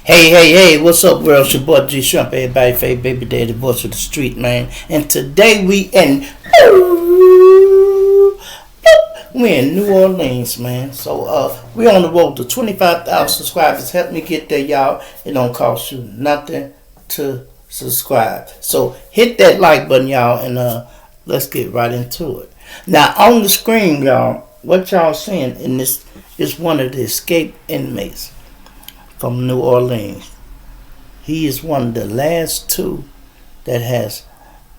Hey, what's up, world? It's your boy G Shrimp, everybody, favorite baby daddy, voice of the street, man. And today we in New Orleans, man. So we on the road to 25,000 subscribers. Help me get there, y'all. It don't cost you nothing to subscribe. So hit that like button, y'all, and let's get right into it. Now on the screen, y'all, what y'all seeing in this is one of the escaped inmates from New Orleans. He is one of the last two that has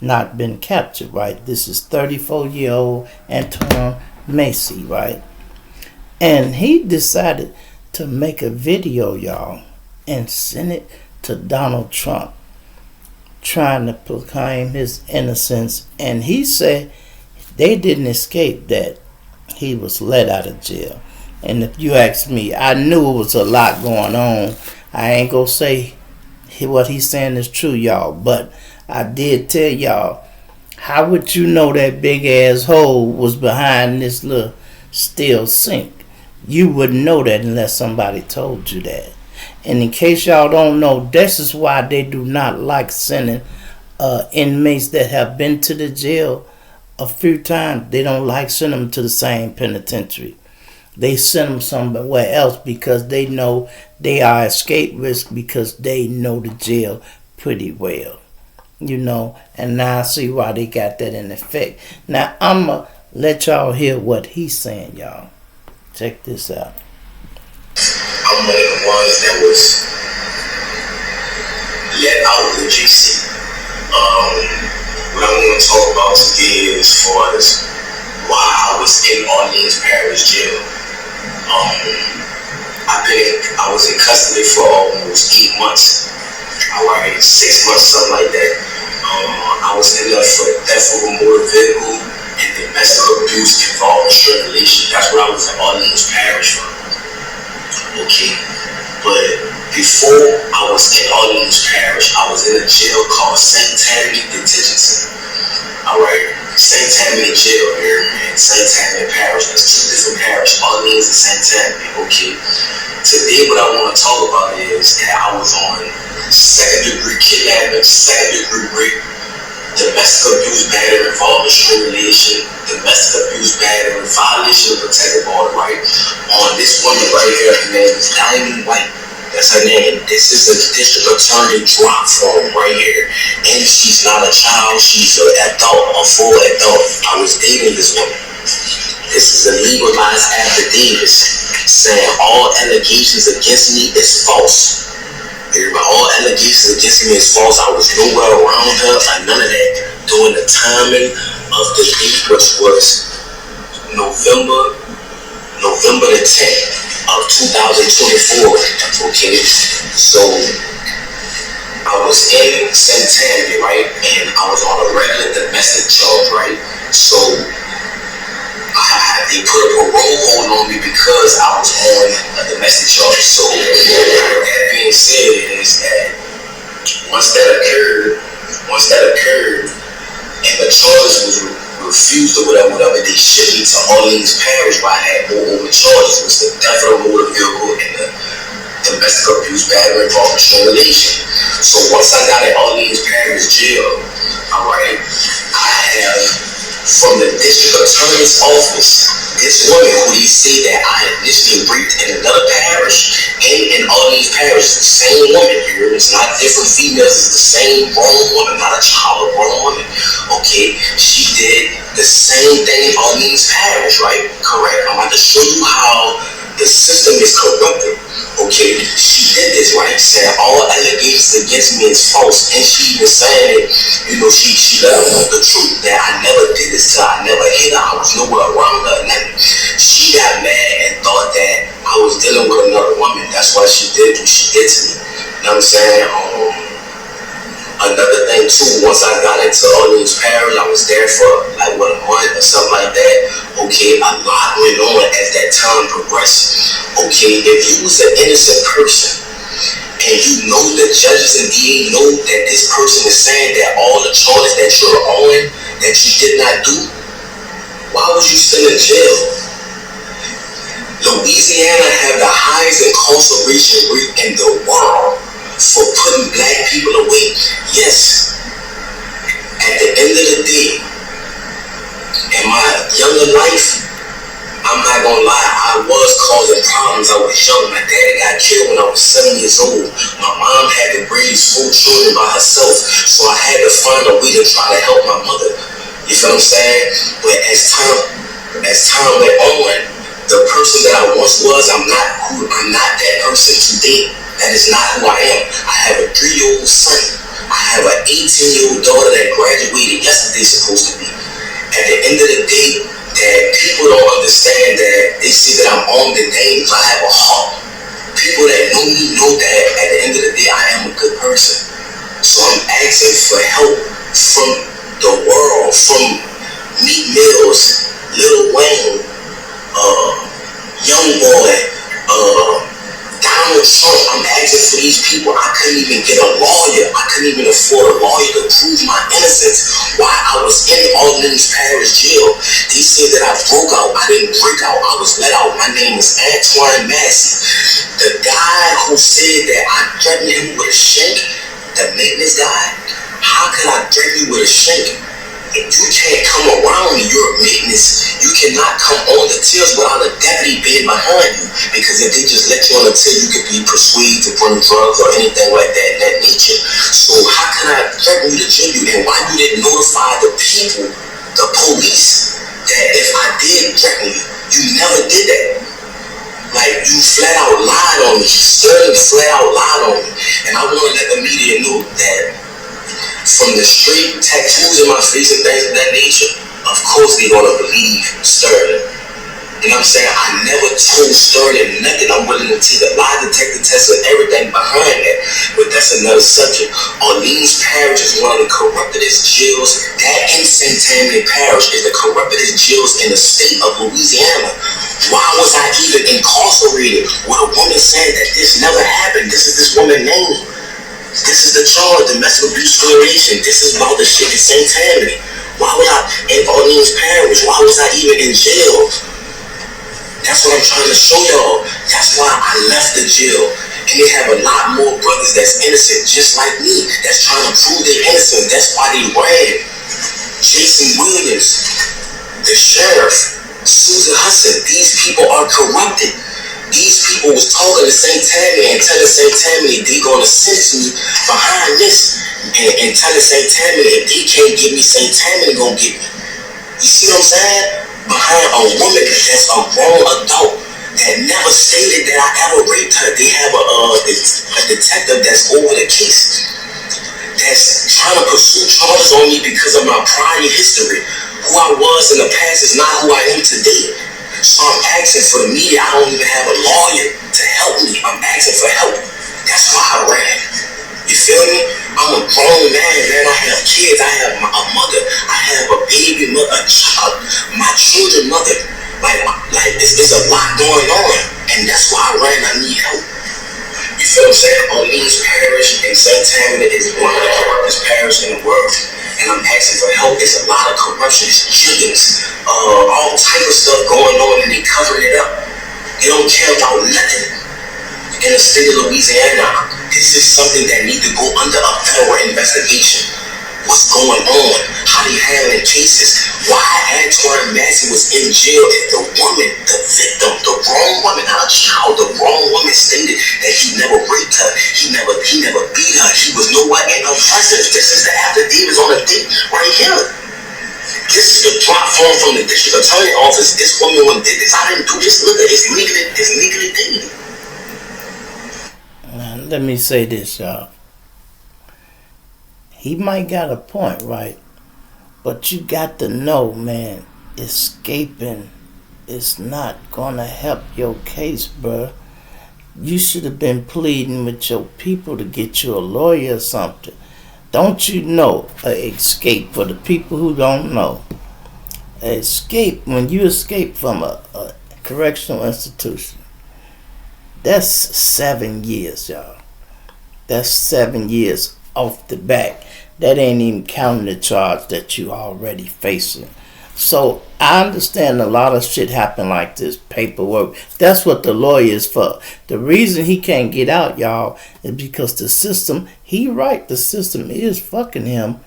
not been captured, right? This is 34-year-old Antoine Massey, right? And he decided to make a video, y'all, and send it to Donald Trump, trying to proclaim his innocence. And he said they didn't escape, that he was let out of jail. And if you ask me, I knew it was a lot going on. I ain't gonna say what he's saying is true, y'all, but I did tell y'all, how would you know that big ass hole was behind this little steel sink? You wouldn't know that unless somebody told you that. And in case y'all don't know, this is why they do not like sending inmates that have been to the jail a few times. They don't like sending them to the same penitentiary. They send them somewhere else because they know they are escape risk, because they know the jail pretty well. And now I see why they got that in effect. Now I'ma let y'all hear what he's saying, y'all. Check this out. I'm one of the ones that was let out of the GC. What I want to talk about today is as far as why I was in Orleans Parish Jail. I was in custody for almost 8 months. Alright, 6 months, something like that. I was in there for theft of a motor vehicle and domestic abuse involving strangulation. That's what I was in Orleans Parish for. Okay, but before I was in Orleans Parish, I was in a jail called St. Tammany Detention Center. Alright, St. Tammany Jail here in St. Tammany Parish. There's two different parishes, Orleans and St. Tammany. Okay, today what I want to talk about is that I was on second-degree kidnapping, second-degree rape, domestic abuse battery involving strangulation, domestic abuse battery, violation of protected order, right? On this woman right here, her name is Diamond White. That's her name. This is a district attorney drop form right here. And she's not a child, she's an adult, a full adult. I was dating this woman. This is a legalized affidavit saying all allegations against me is false. All allegations against me is false. I was nowhere around her or none of that during the timing of the date, which was November the 10th of 2024. Okay, so I was in St. Tammany, right, and I was on a regular domestic charge, right. So they put a parole hold on me because I was on a domestic charge. So that being said is that once that occurred, and the charges was refused or whatever, they shipped me to Orleans Parish where I had more charges. It was the theft of a motor vehicle and the domestic abuse battery involving strangulation. So once I got in Orleans Parish jail, alright, I have from the district attorney's office, this woman who they say that I initially raped in another parish and in Orleans Parish, the same woman here. It's not different females, it's the same grown woman, not a child, a grown woman. Okay, she did the same thing in Orleans Parish, right? Correct. I'm about to show you how the system is corrupted. Okay, she did this, right? Said all allegations against me is false, and she was saying, she let her know the truth that I never did this to her, I never hit her, I was nowhere around her, and she got mad and thought that I was dealing with another woman. That's why she did what she did to me. You know what I'm saying? Another thing too, once I got into Orleans Parish, I was there for like a month or something like that. Okay, a lot went on as that time progressed. Okay, if you was an innocent person and you know the judges and DA know that this person is saying that all the charges that you're on that you did not do, why was you still in jail? Louisiana have the highest incarceration rate in the world. for putting black people away. Yes, at the end of the day, in my younger life, I'm not gonna lie, I was causing problems. I was young. My daddy got killed when I was 7 years old. My mom had to raise 4 children by herself, so I had to find a way to try to help my mother. You feel what I'm saying? But as time went on, the person that I once was, I'm not that person today. That is not who I am. I have a 3-year-old son. I have an 18-year-old daughter that graduated yesterday, supposed to be. At the end of the day, that people don't understand that they see that I'm armed and dangerous. I have a heart. People that know me know that at the end of the day, I am a good person. So I'm asking for help from the world, from Meek Mills, Lil Wayne, Young Boy, Donald Trump. I'm asking for these people. I couldn't even get a lawyer. I couldn't even afford a lawyer to prove my innocence while I was in Orleans Parish jail. They said that I broke out. I didn't break out. I was let out. My name is Antoine Massey. The guy who said that I threatened him with a shank, the maintenance guy, how could I threaten you with a shank? If you can't come around me, you're a maintenance. You cannot come on the tills without a deputy being behind you. Because if they just let you on the till, you could be persuaded to bring drugs or anything like that in that nature. So how can I threaten you to jail you? And why you didn't notify the people, the police, that if I did threaten you, you never did that. Like, you flat out lied on me. Sterling flat out lied on me. And I want to let the media know that from the straight tattoos in my face and things of that nature, of course they're gonna believe Sterling. You know what I'm saying? I never told Sterling nothing. I'm willing to take a lie detector test and everything behind that. But that's another subject. Orleans Parish is one of the corruptedest jails. That and St. Tammany Parish is the corruptedest jails in the state of Louisiana. Why was I even incarcerated with a woman saying that this never happened? This is this woman's name. This is the charge, domestic abuse humiliation. This is about the shit in St. Tammany. Why was I in Orleans Parish? Why was I even in jail? That's what I'm trying to show y'all. That's why I left the jail. And they have a lot more brothers that's innocent, just like me, that's trying to prove they're innocent. That's why they ran. Jason Williams, the sheriff, Susan Hudson, these people are corrupted. These people was talking to St. Tammany and telling St. Tammany they gonna sentence me behind this, and telling St. Tammany if they can't get me, St. Tammany gonna get me. You see what I'm saying? Behind a woman that's a grown adult that never stated that I ever raped her. They have a detective that's over the case, that's trying to pursue charges on me because of my prior history. Who I was in the past is not who I am today. So I'm asking for the media. I don't even have a lawyer to help me. I'm asking for help. That's why I ran. You feel me? I'm a grown man. I have kids. I have a mother. I have a baby mother, a child. My children mother. Like it's a lot going on. And that's why I ran. I need help. You feel what I'm saying? Orleans Parish in St. Tammany is one of the corruptest parishes in the world. And I'm asking for help. There's a lot of corruption, killings, all type of stuff going on, and they covering it up. They don't care about nothing in the state of Louisiana. This is something that needs to go under a federal investigation. What's going on? How they handling cases? Why Antoine Massey was in jail if the woman, the victim, the wrong woman, not a child, the wrong woman stated that he never raped her, he never beat her, he was nowhere in her presence. This is the affidavits on the date right here. This is the drop form from the district attorney office. This woman did this. I didn't do this. Look, it's legally dated. Let me say this, y'all. He might got a point, right? But you got to know, man, escaping is not gonna help your case, bruh. You should have been pleading with your people to get you a lawyer or something. Don't you know escape, for the people who don't know? Escape, when you escape from a correctional institution, that's 7 years, y'all. That's 7 years off the back. That ain't even counting the charge that you already facing So I understand a lot of shit happen like this, paperwork. That's what the lawyer is for. The reason he can't get out, y'all, is because the system, he right, the system is fucking him,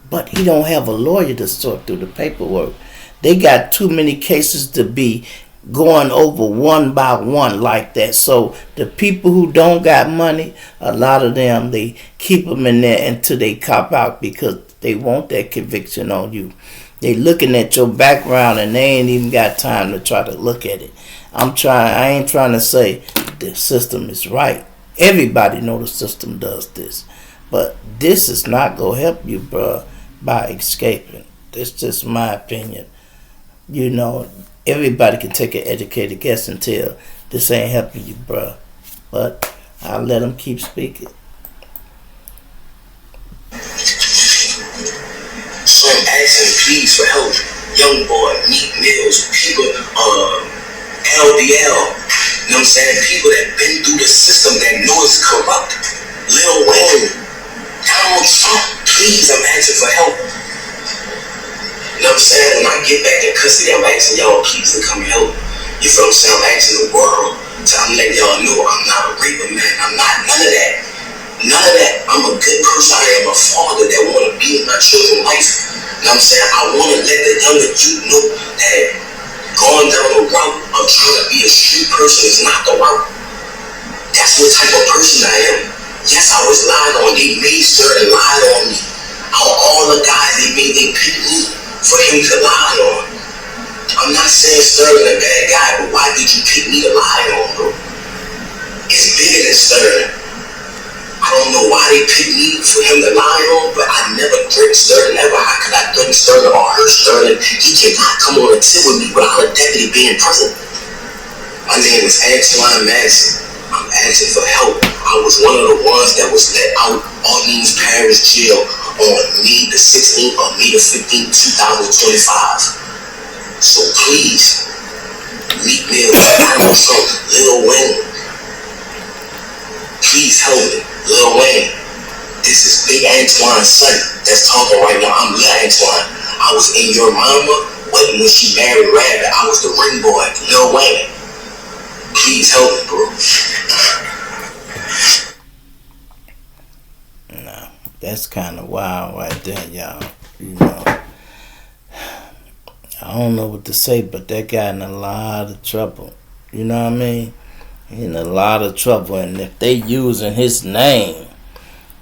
but he don't have a lawyer to sort through the paperwork. They got too many cases to be going over one by one like that. So the people who don't got money, a lot of them, they keep them in there until they cop out because they want that conviction on you. They looking at your background and they ain't even got time to try to look at it. I ain't trying to say the system is right. Everybody know the system does this. But this is not going to help you, bruh, by escaping. That's just my opinion. You know, everybody can take an educated guess and tell this ain't helping you, bruh. But I'll let them keep speaking. So I'm asking please for help. Young boy, Meek Mills, people, LDL, you know what I'm saying? People that been through the system that know it's corrupt. Lil Wayne, Donald Trump, please, I'm asking for help. You know what I'm saying? When I get back in custody, I'm asking y'all please to come help. You feel what I'm saying? I'm asking the world. So I'm letting y'all know I'm not a raper, man. I'm not none of that. None of that. I'm a good person. I am a father that want to be in my children's life. You know what I'm saying? I want to let the younger youth know that going down the route of trying to be a street person is not the route. That's what type of person I am. Yes, I was lied on. They made certain lied on me. Out of all the guys they picked me for him to lie on. I'm not saying Sterling a bad guy, but why did you pick me to lie on, bro? It's bigger than Sterling. I don't know why they picked me for him to lie on, but I never threatened Sterling ever. How could I threaten Sterling or hurt Sterling? He cannot come on a tip with me without a deputy being present. My name is Antoine Massey. I'm asking for help. I was one of the ones that was let out Orleans Parish Jail on May the 16th or May the 15th, 2025. So please, Meek Mills, Donald Trump, Lil Wayne, please help me. Lil Wayne, this is Big Antoine's son that's talking right now. I'm Lil Antoine. I was in your mama wedding when she married Rabbit. I was the ring boy, Lil Wayne. Please help me, bro. Nah, that's kind of wild right there, y'all. You know, I don't know what to say, but that guy in a lot of trouble. You know what I mean? In a lot of trouble, and if they using his name,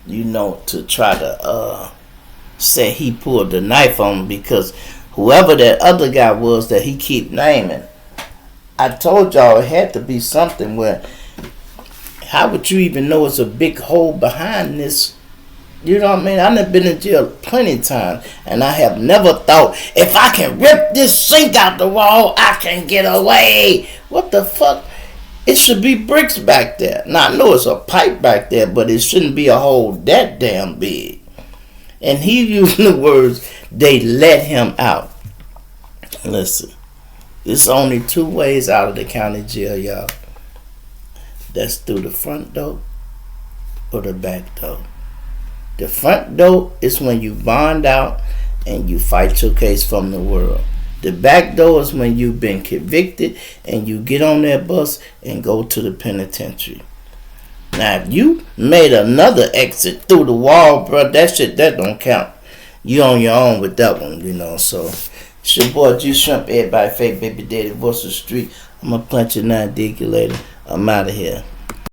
you know, to try to say he pulled the knife on him, because whoever that other guy was that he keep naming, I told y'all it had to be something where, how would you even know it's a big hole behind this? You know what I mean? I've been in jail plenty of times, and I have never thought, if I can rip this sink out the wall, I can get away. What the fuck? It should be bricks back there. Now, I know it's a pipe back there, but it shouldn't be a hole that damn big. And he used the words, they let him out. Listen, there's only two ways out of the county jail, y'all. That's through the front door or the back door. The front door is when you bond out and you fight your case from the world. The back door is when you've been convicted and you get on that bus and go to the penitentiary. Now, if you made another exit through the wall, bro, that don't count. You on your own with that one, you know. So, it's your boy G Shrimp, everybody fake baby daddy, Voice of the Street. I'm gonna punch you now, dig you later. I'm out of here.